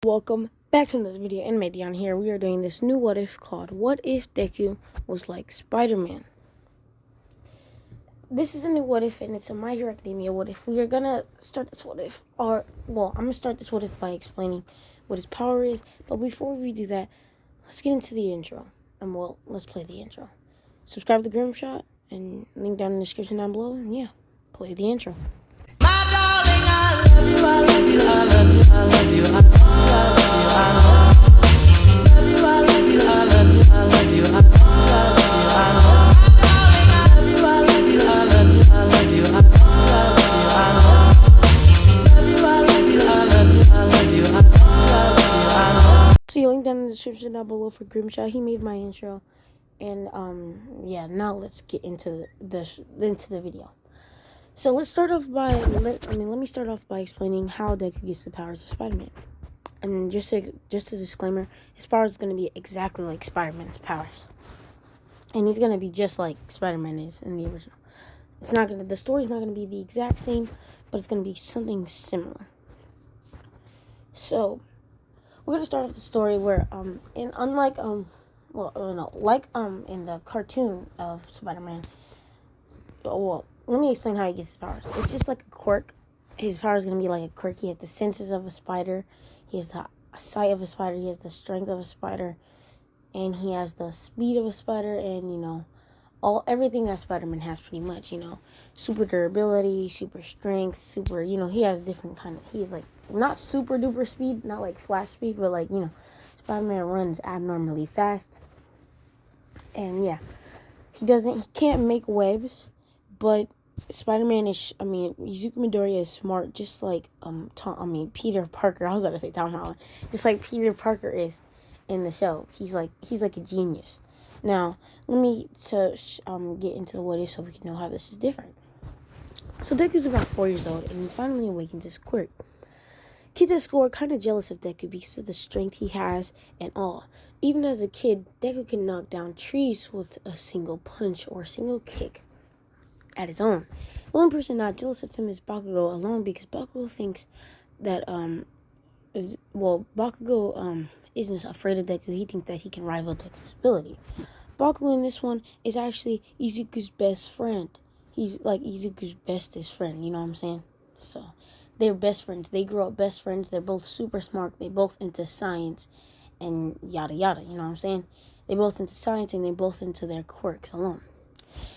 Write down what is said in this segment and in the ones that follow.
Welcome back to another video. Anime Dion here. We are doing this new what if called What If Deku Was Like Spider-Man. This is a new what if and it's a My Hero Academia what if. We are gonna start this what if, I'm gonna start this what if by explaining what his power is. But before we do that, let's get into the intro. And let's play the intro. Subscribe to Grimshot and link down in the description down below. And yeah, play the intro. My darling, I love you, I love you, I love you, I love you, I love you, I love you, I love you, I love you, I love you, I love you, I love you, I love you, I love you, I love you, I love you, I love you, I love you, I love you. See, link down in the description down below for Grimshot. He made my intro. And yeah, now let's get into the video. So let's start off by let me start off by explaining how Deku gets the powers of Spider-Man. And just a disclaimer, his powers is gonna be exactly like Spider-Man's powers. And he's gonna be just like Spider-Man is in the original. The story's not gonna be the exact same, but it's gonna be something similar. So we're gonna start off the story where in the cartoon of Spider-Man. Let me explain how he gets his powers. It's just like a quirk. His power is going to be like a quirk. He has the senses of a spider. He has the sight of a spider. He has the strength of a spider. And he has the speed of a spider. And, everything that Spider-Man has pretty much, Super durability, super strength, he has different he's like, not super duper speed, not like Flash speed, but like, Spider-Man runs abnormally fast. And yeah, he can't make webs. But Spider-Man is, Izuku Midoriya is smart, just like Peter Parker. I was about to say Tom Holland, just like Peter Parker is in the show. He's like a genius. Now, let me get into the what if so we can know how this is different. So Deku's about 4 years old, and he finally awakens his quirk. Kids at school are kind of jealous of Deku because of the strength he has and all. Even as a kid, Deku can knock down trees with a single punch or a single kick at his own. The only person not jealous of him is Bakugo alone, because Bakugo thinks that Bakugo isn't afraid of Deku. He thinks that he can rival Deku's ability. Bakugo in this one is actually Izuku's best friend. He's like Izuku's bestest friend, you know what I'm saying? So they're best friends. They grew up best friends. They're both super smart. They both into science and yada yada, you know what I'm saying? They both into science and they both into their quirks alone.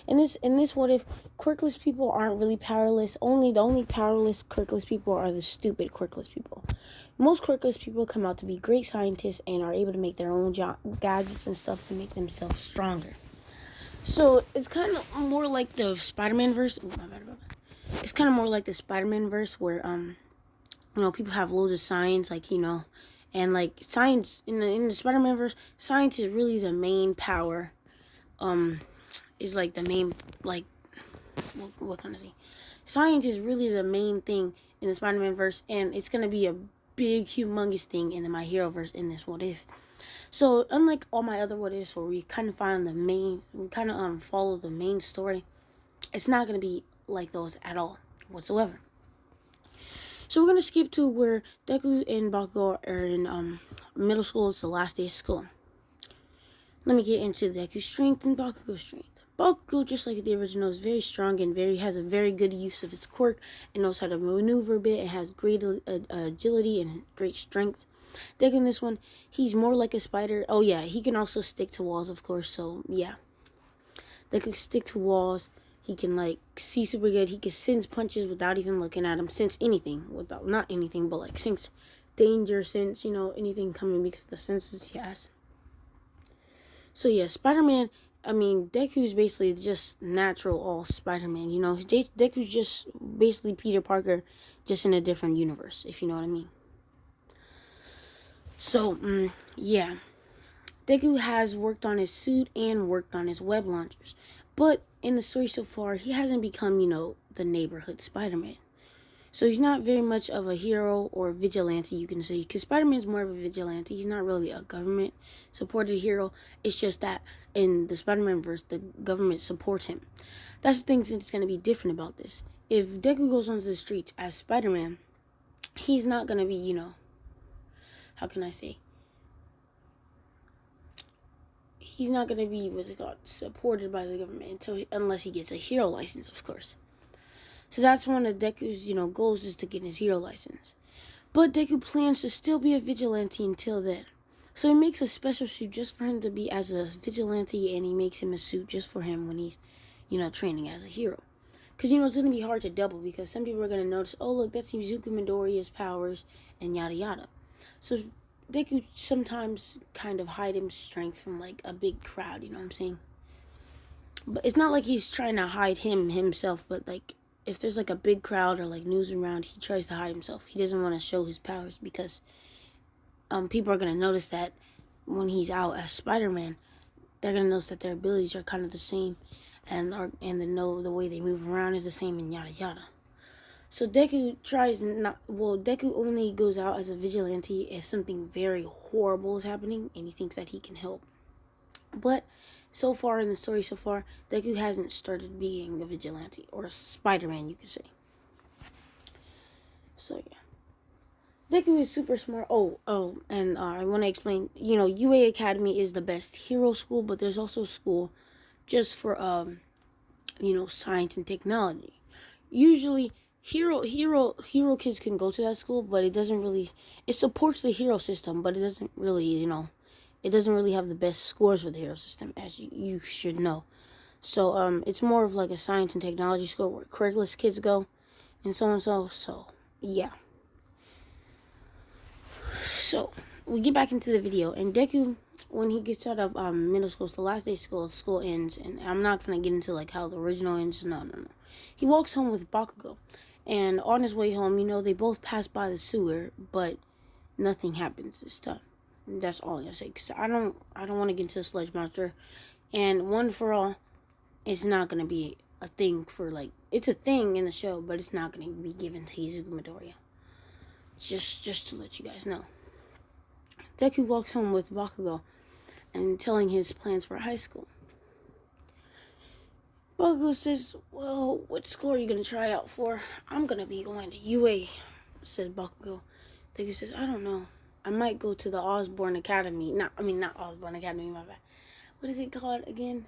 In this what if, quirkless people aren't really powerless. The only powerless quirkless people are the stupid quirkless people. Most quirkless people come out to be great scientists and are able to make their own gadgets and stuff to make themselves stronger. So it's kind of more like the Spider-Man verse. Ooh, my bad. It's kind of more like the Spider-Man verse where people have loads of science, and like science in the Spider-Man verse, science is really the main power. Is like the main, like, what can I say? Science is really the main thing in the Spider-Man verse, and it's gonna be a big, humongous thing in the My Hero verse in this what if. So unlike all my other what ifs where we kind of follow the main story, it's not gonna be like those at all whatsoever. So we're gonna skip to where Deku and Bakugo are in middle school. It's the last day of school. Let me get into Deku's strength and Bakugo's strength. Bakugo, just like the original, is very strong and has a very good use of his quirk and knows how to maneuver a bit and has great agility and great strength. Deku in this one, he's more like a spider. Oh yeah, he can also stick to walls, of course, so yeah. Deku can stick to walls. He can see super good. He can sense punches without even looking at them. Sense anything, not anything, but sense danger, sense, anything coming because of the senses he has. So yeah, Spider-Man, Deku's basically just natural all Spider-Man, Deku's just basically Peter Parker, just in a different universe, if you know what I mean. So, yeah. Deku has worked on his suit and worked on his web launchers. But in the story so far, he hasn't become, the neighborhood Spider-Man. So he's not very much of a hero or vigilante, you can say, because Spider-Man's more of a vigilante. He's not really a government-supported hero. It's just that in the Spider-Man verse, the government supports him. That's the thing that's going to be different about this. If Deku goes onto the streets as Spider-Man, he's not going to be, how can I say, he's not going to be, what's it called, supported by the government unless he gets a hero license, of course. So that's one of Deku's, goals, is to get his hero license. But Deku plans to still be a vigilante until then. So he makes a special suit just for him to be as a vigilante, and he makes him a suit just for him when he's, training as a hero. Because, it's going to be hard to double, because some people are going to notice, oh, look, that's Izuku Midoriya's powers, and yada yada. So Deku sometimes kind of hide his strength from, like, a big crowd, you know what I'm saying? But it's not like he's trying to hide himself, but, like, if there's, like, a big crowd or, like, news around, he tries to hide himself. He doesn't want to show his powers, because people are going to notice that when he's out as Spiderman, they're going to notice that their abilities are kind of the same, and the way they move around is the same, and yada yada. So Deku Deku only goes out as a vigilante if something very horrible is happening and he thinks that he can help. But so far in the story, Deku hasn't started being a vigilante, or a Spider-Man, you could say. So yeah. Deku is super smart. And I want to explain, UA Academy is the best hero school, but there's also a school just for, science and technology. Usually, hero kids can go to that school, but it supports the hero system, but it doesn't really, it doesn't really have the best scores for the hero system, as you should know. So, it's more of like a science and technology school where quirkless kids go, and so and so, yeah. So, we get back into the video, and Deku, when he gets out of middle school, it's the last day of school ends, and I'm not going to get into like how the original ends, no. He walks home with Bakugo, and on his way home, they both pass by the sewer, but nothing happens this time. That's all I'm going to say, because I don't want to get into the sludge monster, and One for All is not going to be a thing for, like, it's a thing in the show, but it's not going to be given to Izuku Midoriya. Just to let you guys know. Deku walks home with Bakugo and telling his plans for high school. Bakugo says, well, what school are you going to try out for? I'm going to be going to UA, says Bakugo. Deku says, I don't know. I might go to the Osborne Academy. Not Osborne Academy, my bad. What is it called again?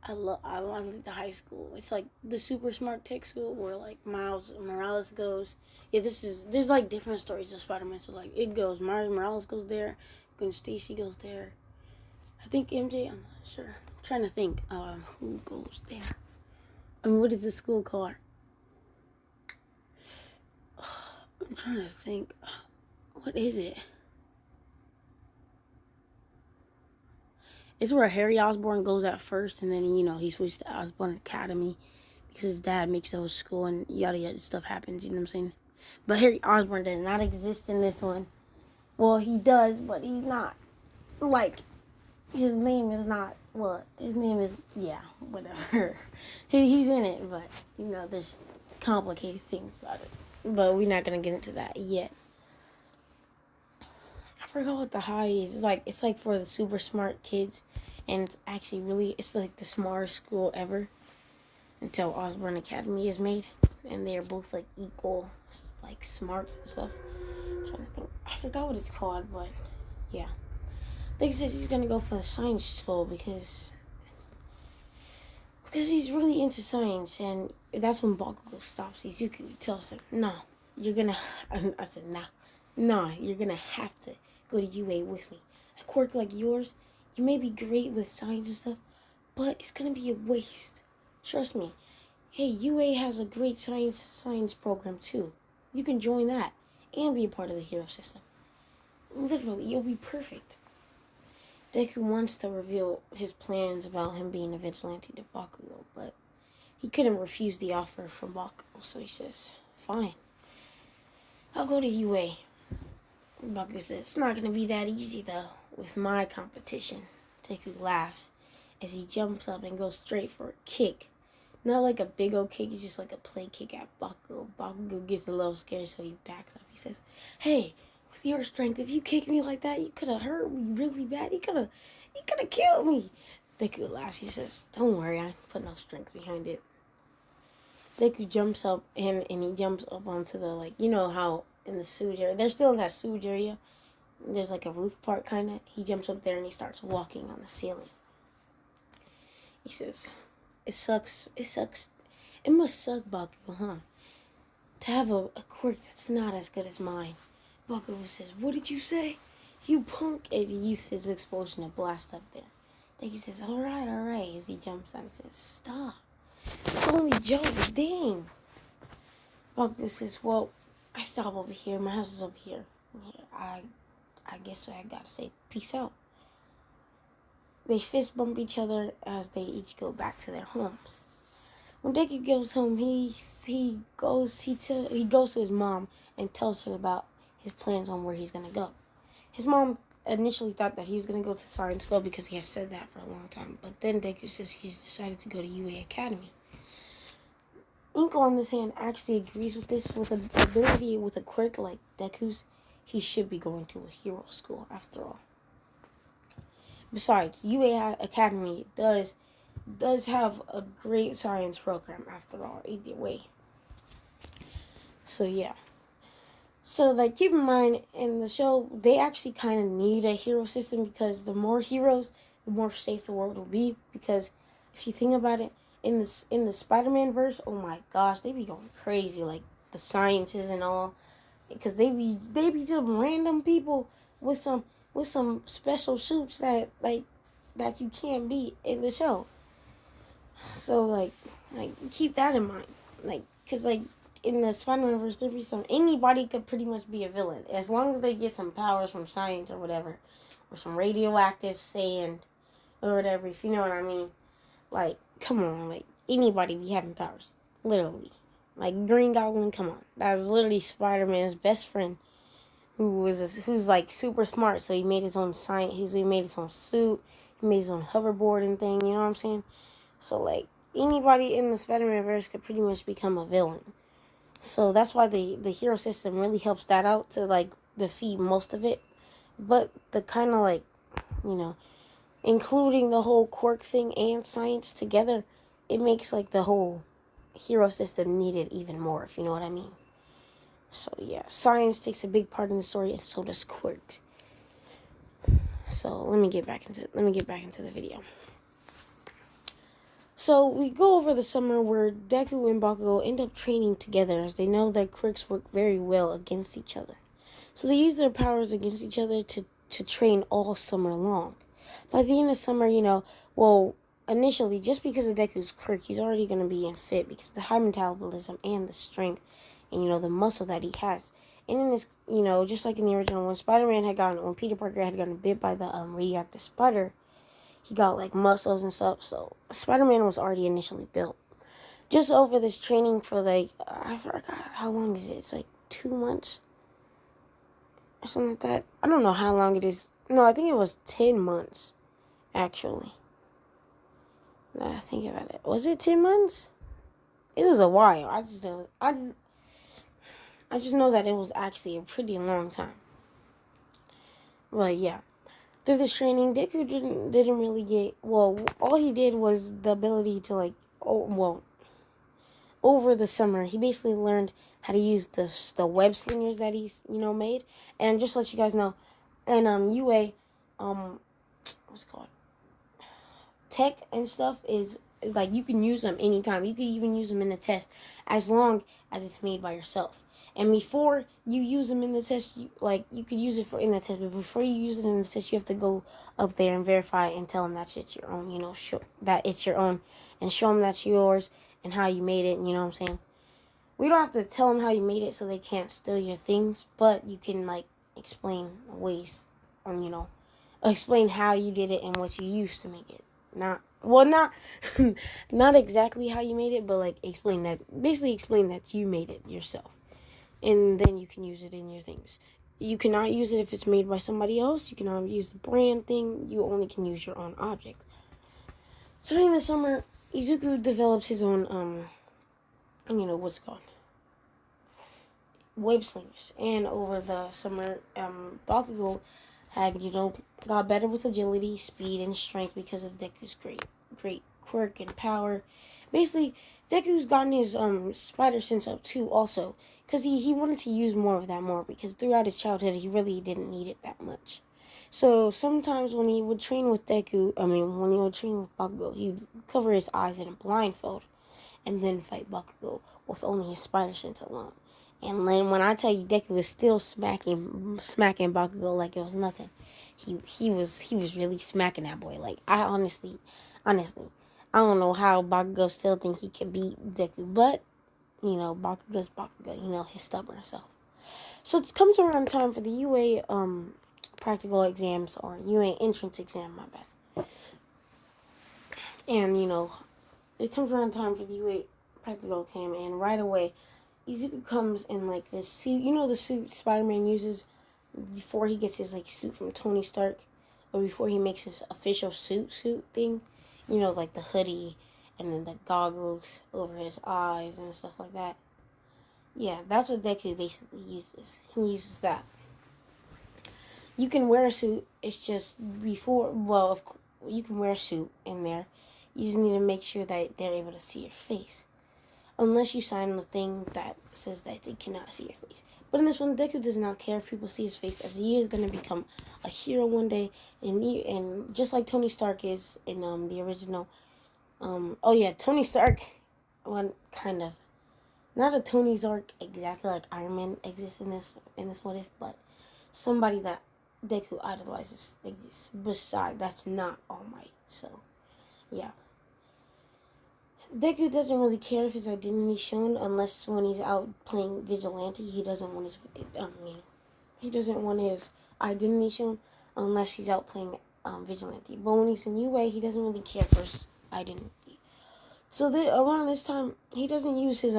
I like the high school. It's like the super smart tech school where like Miles Morales goes. Yeah, there's like different stories of Spider-Man. So like it goes, Miles Morales goes there, Gwen Stacy goes there. I think MJ, I'm not sure. I'm trying to think who goes there. What is the school called? I'm trying to think. What is it? It's where Harry Osborn goes at first, and then, he switched to Osborn Academy because his dad makes those school and yada yada stuff happens, you know what I'm saying? But Harry Osborn does not exist in this one. Well, he does, but he's not. Like, his name is not, his name is, yeah, whatever. He's in it, but, there's complicated things about it. But we're not going to get into that yet. I forgot what the high is. It's like for the super smart kids, and it's actually it's like the smartest school ever until Osborne Academy is made, and they're both like equal, like smart and stuff. I'm trying to think. I forgot what it's called, but yeah. I think he says he's gonna go for the science school because he's really into science, and that's when Bakugo stops. Izuku tells him, "No, you're gonna." I said, "Nah, you're gonna have to go to UA with me. A quirk like yours, you may be great with science and stuff, but it's gonna be a waste. Trust me. Hey, UA has a great science program too. You can join that and be a part of the hero system. Literally, you'll be perfect." Deku wants to reveal his plans about him being a vigilante to Bakugo, but he couldn't refuse the offer from Bakugo, so he says, "Fine. I'll go to UA." Bakugo says, "It's not going to be that easy, though, with my competition." Deku laughs as he jumps up and goes straight for a kick. Not like a big old kick, it's just like a play kick at Bakugo. Bakugo gets a little scared, so he backs up. He says, "Hey, with your strength, if you kicked me like that, you could have hurt me really bad. You could have killed me." Deku laughs. He says, "Don't worry, I put no strength behind it." Deku jumps up, and he jumps up onto the, like, how in the sewage area, they're still in that sewage area, There's like a roof part kind of. He jumps up there and he starts walking on the ceiling. He says, "It sucks. It sucks. It must suck, Bakugo, huh? To have a quirk that's not as good as mine." Bakugo says, "What did you say? You punk!" As he uses his explosion to blast up there. Then he says, all right. As he jumps down, he says, "Stop. It's only jokes. Dang." Bakugo says, "Well, I stop over here. My house is over here. I guess I gotta say peace out." They fist bump each other as they each go back to their homes. When Deku goes home, he goes to his mom and tells her about his plans on where he's gonna go. His mom initially thought that he was gonna go to Scienceville because he has said that for a long time, but then Deku says he's decided to go to UA Academy. Inko, on this hand, actually agrees with this. With an ability with a quirk like Deku's, he should be going to a hero school after all. Besides, UA Academy does have a great science program after all, either way. So yeah. So like keep in mind in the show they actually kind of need a hero system because the more heroes, the more safe the world will be. Because if you think about it, in the Spiderman verse, oh my gosh, they be going crazy like the sciences and all, because they be some random people with some special suits that you can't beat in the show. So like keep that in mind, because in the Spider-Man verse, there be anybody could pretty much be a villain as long as they get some powers from science or whatever, or some radioactive sand or whatever. If you know what I mean, like come on, anybody be having powers, literally. Like Green Goblin, come on, that was literally Spider-Man's best friend, who's like super smart. So he made his own science. He made his own suit. He made his own hoverboard and thing. You know what I'm saying? So like anybody in the Spider-Man verse could pretty much become a villain. So that's why the hero system really helps that out to defeat most of it. But the kind of including the whole quirk thing and science together, it makes the whole hero system needed even more, if you know what I mean. So yeah, science takes a big part in the story, and so does quirks. So let me get back into the video. So we go over the summer where Deku and Bakugo end up training together as they know their quirks work very well against each other. So they use their powers against each other to train all summer long. By the end of summer, initially, just because of Deku's quirk, he's already going to be fit because of the high metabolism and the strength and, the muscle that he has. And in this, just like in the original, when Peter Parker had gotten bit by the radioactive spider, he got muscles and stuff. So Spider-Man was already initially built. Just over this training for I forgot how long is it? It's 2 months or something like that. I don't know how long it is. No, I think it was 10 months actually. Now I think about it. Was it 10 months? It was a while. I just know that it was actually a pretty long time. But yeah. Through this training, Deku didn't really get... Well, all he did was the ability to, over the summer, he basically learned how to use the web slingers that he's, made. And just to let you guys know, and UA, what's it called? Tech and stuff is, you can use them anytime. You can even use them in the test as long as it's made by yourself. And before you use them in the test, you could use it in the test, but before you use it in the test, you have to go up there and verify and tell them that it's your own, show that it's your own, and show them that's yours and how you made it, you know what I'm saying? We don't have to tell them how you made it so they can't steal your things, but you can, explain ways, explain how you did it and what you used to make it. Not exactly how you made it, but, explain that you made it yourself. And then you can use it in your things. You cannot use it if it's made by somebody else. You cannot use the brand thing. You only can use your own object. So during the summer, Izuku developed his own, what's it called? Web slingers. And over the summer, Bakugo had, got better with agility, speed, and strength because of Deku's great quirk and power. Basically, Deku's gotten his spider sense up too also. Because he wanted to use more of that more. Because throughout his childhood, he really didn't need it that much. So sometimes when he would train with when he would train with Bakugo, he'd cover his eyes in a blindfold. And then fight Bakugo with only his spider sense alone. And then when I tell you Deku was still smacking Bakugo like it was nothing, he was really smacking that boy. Like I honestly, I don't know how Bakugo still think he could beat Deku, but Bakugo's Bakugo, his stubborn self. So it comes around time for the UA practical exams or UA entrance exam, my bad. And it comes around time for the UA practical exam, and right away Izuku comes in like this suit. The suit Spider-Man uses before he gets his like suit from Tony Stark, or before he makes his official suit thing. Like the hoodie and then the goggles over his eyes and stuff like that. Yeah, that's what Deku basically uses. He uses that. You can wear a suit. It's just you can wear a suit in there. You just need to make sure that they're able to see your face. Unless you sign the thing that says that they cannot see your face. But in this one, Deku does not care if people see his face, as he is going to become a hero one day. And just like Tony Stark is in the original. Tony Stark, kind of. Not a Tony Stark exactly like Iron Man exists in this what if, but somebody that Deku idolizes exists. Besides, that's not All Might. So, yeah. Deku doesn't really care if his identity is shown, unless when he's out playing vigilante, he doesn't want his identity shown unless he's out playing vigilante. But when he's in UA, he doesn't really care for his identity. So around this time, he doesn't use his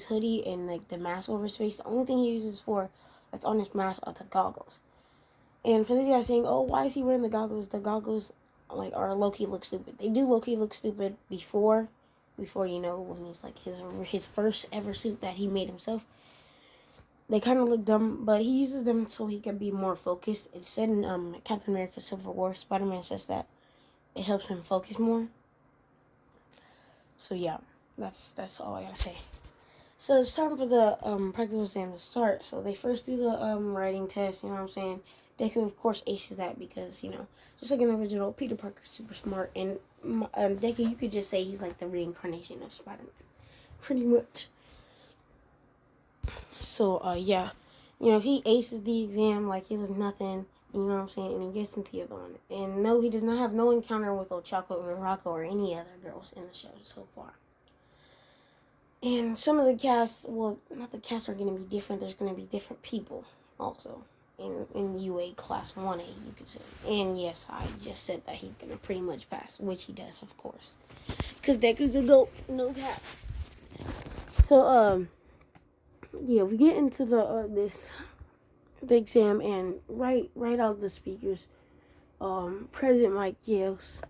hoodie and like the mask over his face. The only thing he uses that's on his mask are the goggles. And for these guys saying, "Oh, why is he wearing the goggles?" The goggles are low-key look stupid. They do low-key look stupid before when he's like his first ever suit that he made himself. They kind of look dumb, but he uses them so he can be more focused. It said in Captain America Civil War, Spider-Man says that it helps him focus more. So yeah, that's all I gotta say. So it's time for the practical exam to start. So they first do the writing test, you know what I'm saying? Deku, of course, aces that because, just like in the original, Peter Parker's super smart. And Deku, you could just say he's like the reincarnation of Spider-Man. Pretty much. So, yeah. He aces the exam like it was nothing. You know what I'm saying? And he gets into the other one. And no, he does not have no encounter with Ochako or Rako or any other girls in the show so far. And some of the casts, not the casts are going to be different. There's going to be different people also in UA Class 1A, you could say. And yes, I just said that he's going to pretty much pass, which he does, of course. Because Deku's a GOAT, no cap. So, yeah, we get into the exam, and right out the speakers, President Mike yells,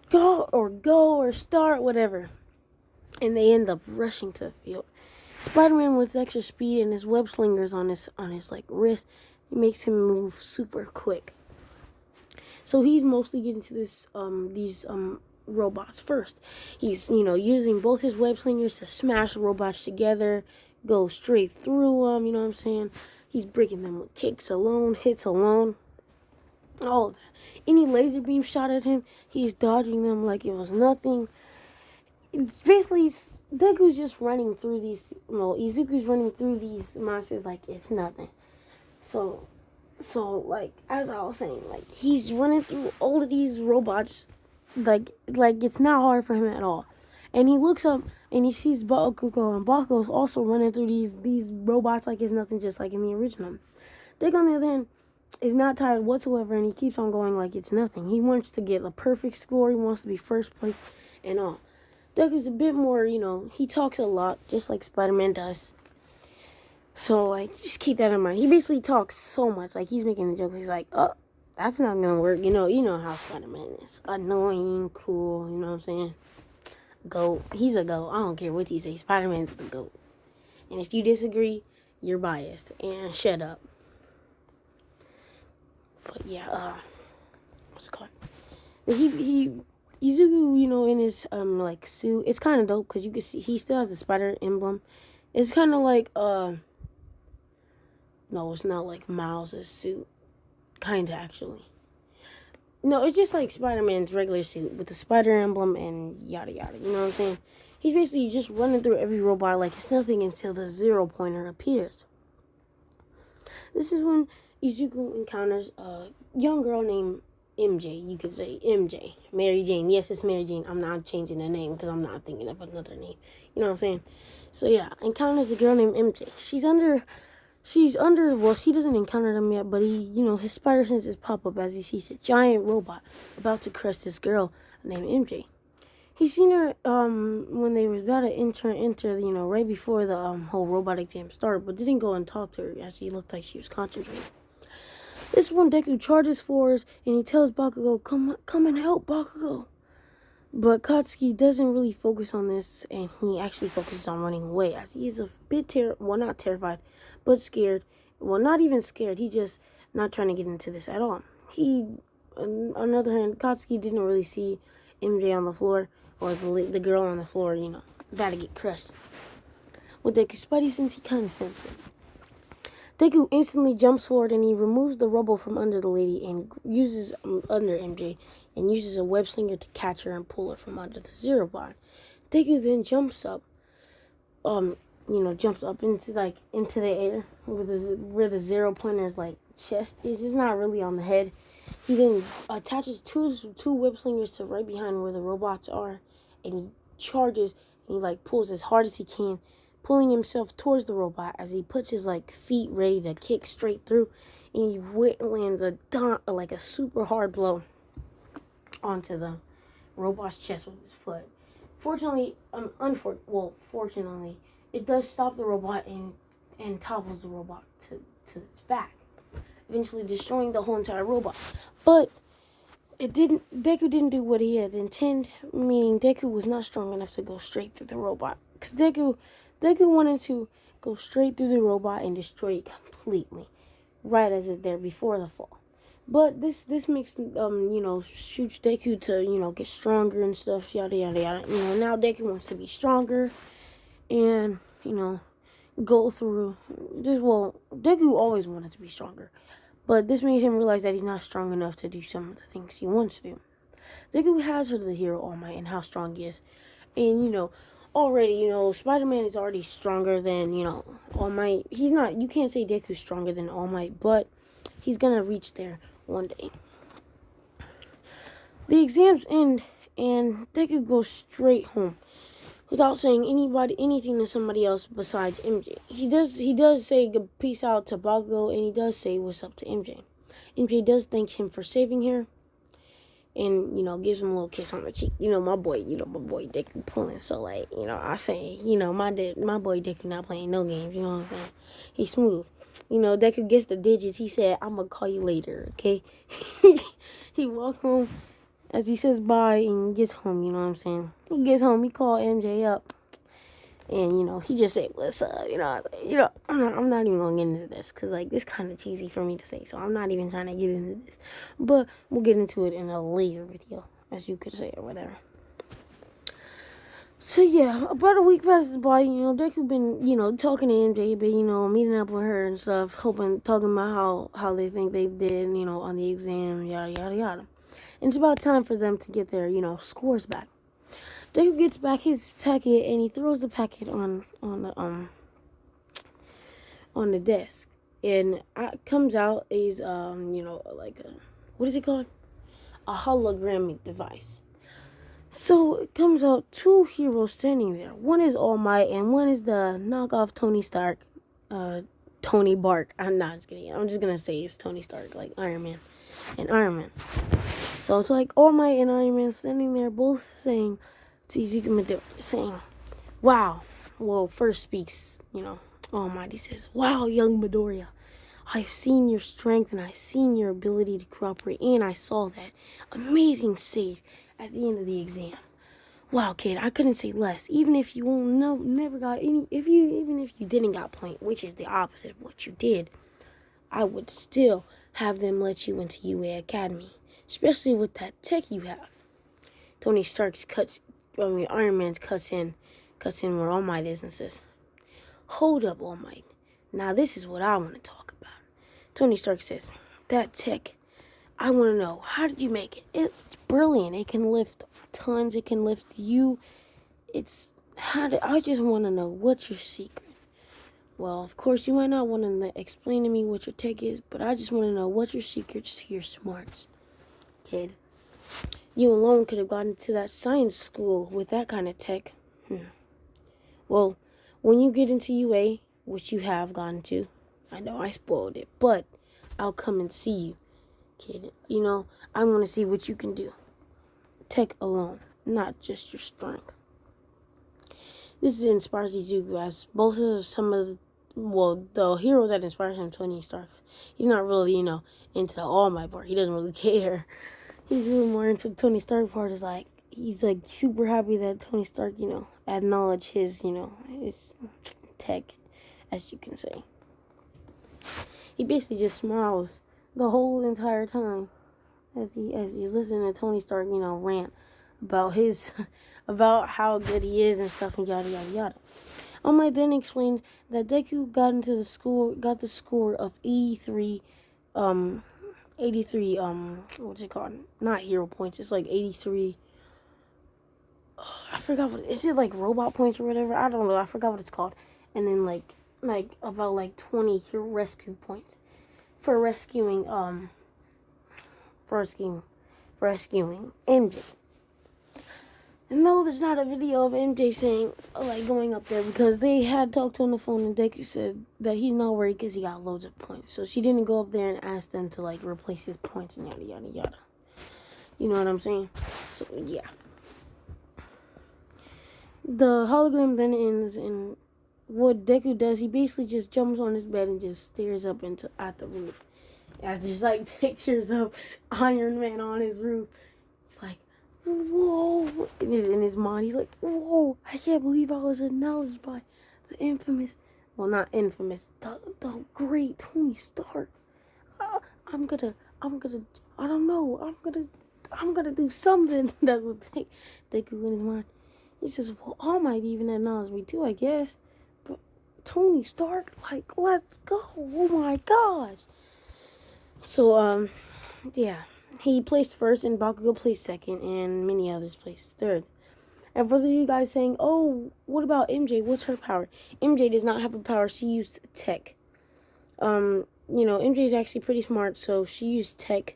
go or start, whatever. And they end up rushing to the field. Spider-Man with extra speed and his web slingers on his like wrist, it makes him move super quick. So he's mostly getting to these robots first. He's using both his web slingers to smash robots together, go straight through them. You know what I'm saying? He's breaking them with kicks alone, hits alone, all of that. Any laser beam shot at him, he's dodging them like it was nothing. It's basically Deku's just running through these. Izuku's running through these monsters like it's nothing. So like as I was saying, like he's running through all of these robots, like it's not hard for him at all. And he looks up and he sees Bakugo, and Bakugo's also running through these robots like it's nothing, just like in the original. Deku, on the other hand, is not tired whatsoever, and he keeps on going like it's nothing. He wants to get a perfect score. He wants to be first place and all. Deku's a bit more, he talks a lot, just like Spider-Man does. So, like, just keep that in mind. He basically talks so much, like, he's making a joke. He's like, oh, that's not gonna work. You know how Spider-Man is. Annoying, cool, you know what I'm saying? GOAT. He's a GOAT. I don't care what you say. Spider-Man's the GOAT. And if you disagree, you're biased. And shut up. But, yeah, what's it called? Izuku, in his like suit, it's kind of dope because you can see he still has the spider emblem. It's kind of like no, it's not like Miles' suit, kind of actually. No, it's just like Spider-Man's regular suit with the spider emblem and yada yada. You know what I'm saying? He's basically just running through every robot like it's nothing until the zero pointer appears. This is when Izuku encounters a young girl named MJ. You could say MJ. Mary Jane. Yes, it's Mary Jane. I'm not changing the name because I'm not thinking of another name. You know what I'm saying? So yeah, encounters a girl named MJ. She's under, well, she doesn't encounter them yet, but his spider senses pop up as he sees a giant robot about to crush this girl named MJ. He's seen her when they was about to enter right before the whole robot exam started, but didn't go and talk to her as she looked like she was concentrating. This one, Deku charges forward and he tells Bakugo, come and help Bakugo. But Katsuki doesn't really focus on this, and he actually focuses on running away as he is a bit not terrified, but scared. Well, not even scared. He just not trying to get into this at all. On the other hand, Katsuki didn't really see MJ on the floor or the girl on the floor, about to get crushed. With Deku's spidey sense, he kind of sensed it. Deku instantly jumps forward and he removes the rubble from under the lady and uses under MJ and uses a web slinger to catch her and pull her from under the zero bar. Deku then jumps up into the air where the zero pointer's like chest is. It's not really on the head. He then attaches two web slingers to right behind where the robots are, and he charges and he pulls as hard as he can, pulling himself towards the robot as he puts his feet ready to kick straight through, and he lands a super hard blow onto the robot's chest with his foot. Fortunately, it does stop the robot and topples the robot to its back, eventually destroying the whole entire robot. But Deku didn't do what he had intended, meaning Deku was not strong enough to go straight through the robot. Because Deku wanted to go straight through the robot and destroy it completely, right as it's there before the fall. But this makes shoots Deku to get stronger and stuff, yada yada yada. Now Deku wants to be stronger and go through this. Well, Deku always wanted to be stronger, but this made him realize that he's not strong enough to do some of the things he wants to do. Deku has heard of the hero All Might and how strong he is, and already, Spider-Man is already stronger than, All Might. He's not, you can't say Deku's stronger than All Might, but he's gonna reach there one day. The exams end, and Deku goes straight home without saying anything to somebody else besides MJ. He does say peace out to Bakugo, and he does say what's up to MJ. MJ does thank him for saving her, and gives him a little kiss on the cheek. My boy Deku pulling. So I say, my boy Deku not playing no games. You know what I'm saying? He's smooth. Deku gets the digits. He said, "I'm gonna call you later." Okay. He walks home as he says bye and gets home. You know what I'm saying? He gets home. He called MJ up, and he just said, "What's up?" I'm not even gonna get into this because this kind of cheesy for me to say, so I'm not even trying to get into this. But we'll get into it in a later video, as you could say, or whatever. So yeah, about a week passes by. Deku been talking to MJ, but meeting up with her and stuff, talking about how they think they did, on the exam, yada yada yada. And it's about time for them to get their scores back. Deku gets back his packet and he throws the packet on the desk, and comes out is what is it called? A hologramic device. So it comes out two heroes standing there. One is All Might and one is the knockoff Tony Stark, Tony Bark. I'm not just kidding. I'm just gonna say it's Tony Stark, like Iron Man and Iron Man. So it's All Might and Iron Man standing there, both saying to Ezekiel Midori, saying, "Wow." Well, first speaks, All Might. He says, "Wow, young Midoriya. I've seen your strength and I've seen your ability to cooperate, and I saw that amazing save at the end of the exam. Wow, kid, I couldn't say less. Even if you never got any, even if you didn't got point, which is the opposite of what you did, I would still have them let you into UA Academy, especially with that tech you have. Iron Man cuts in where All Might is and says, "Hold up, All Might. Now this is what I want to talk about." Tony Stark says, "That tech, I want to know, how did you make it? It's brilliant. It can lift tons. It can lift you. I just want to know, what's your secret?" "Well, of course, you might not want to explain to me what your tech is, but I just want to know, what's your secrets to your smarts, kid? You alone could have gotten to that science school with that kind of tech. Well, when you get into UA, which you have gotten to, I know I spoiled it, but I'll come and see you, kid. I want to see what you can do. Tech alone, not just your strength." This inspires Izuku, as both of the hero that inspires him, Tony Stark, he's not really, into the All Might part. He doesn't really care. He's really more into the Tony Stark part. Is like, he's like super happy that Tony Stark, acknowledged his, his tech, as you can say. He basically just smiles the whole entire time as he's listening to Tony Stark, rant about about how good he is and stuff, and yada yada yada. All Might then explained that Deku got the score of 83, what's it called? Not hero points. It's like 83. I forgot what is it, like robot points or whatever. I don't know. I forgot what it's called. And then like about 20 hero rescue points for rescuing MJ. And no, there's not a video of MJ saying, going up there, because they had talked on the phone and Deku said that he's not worried because he got loads of points. So she didn't go up there and ask them to, replace his points and yada, yada, yada. You know what I'm saying? So, yeah. The hologram then ends, and what Deku does, he basically just jumps on his bed and just stares up at the roof. As there's, pictures of Iron Man on his roof. It's like, whoa, in his mind, he's like, whoa, I can't believe I was acknowledged by the infamous, well, not infamous, the great Tony Stark. I'm gonna do something. That's what Deku in his mind. He says, well, All Might even acknowledge me too, I guess. But Tony Stark, let's go. Oh my gosh. So, yeah. He placed first, and Bakugo placed second, and many others placed third. And for you guys saying, oh, what about MJ? What's her power? MJ does not have a power. She used tech. MJ is actually pretty smart, so she used tech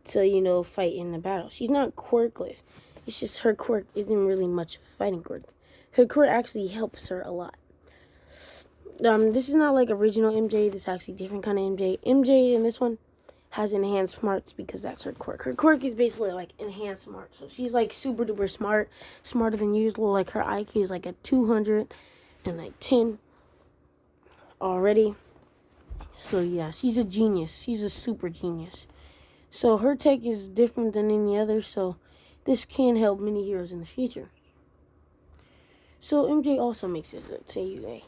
to, fight in the battle. She's not quirkless. It's just her quirk isn't really much of a fighting quirk. Her quirk actually helps her a lot. This is not like original MJ. This is actually different kind of MJ. MJ in this one has enhanced smarts because that's her quirk. Her quirk is basically enhanced smart. So she's super duper smart, smarter than usual. Her IQ is a 210 already. So yeah, she's a genius. She's a super genius. So her tech is different than any other. So this can help many heroes in the future. So MJ also makes it to UA,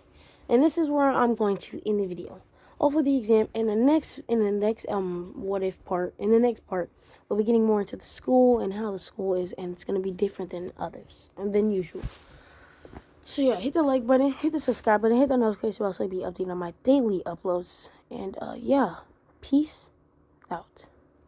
and this is where I'm going to end the video. Over the exam, in the next what if part, in the next part, we'll be getting more into the school and how the school is, and it's going to be different than others, and than usual. So yeah, hit the like button, hit the subscribe button, hit the notification bell so I'll be updating on my daily uploads, and yeah, peace out.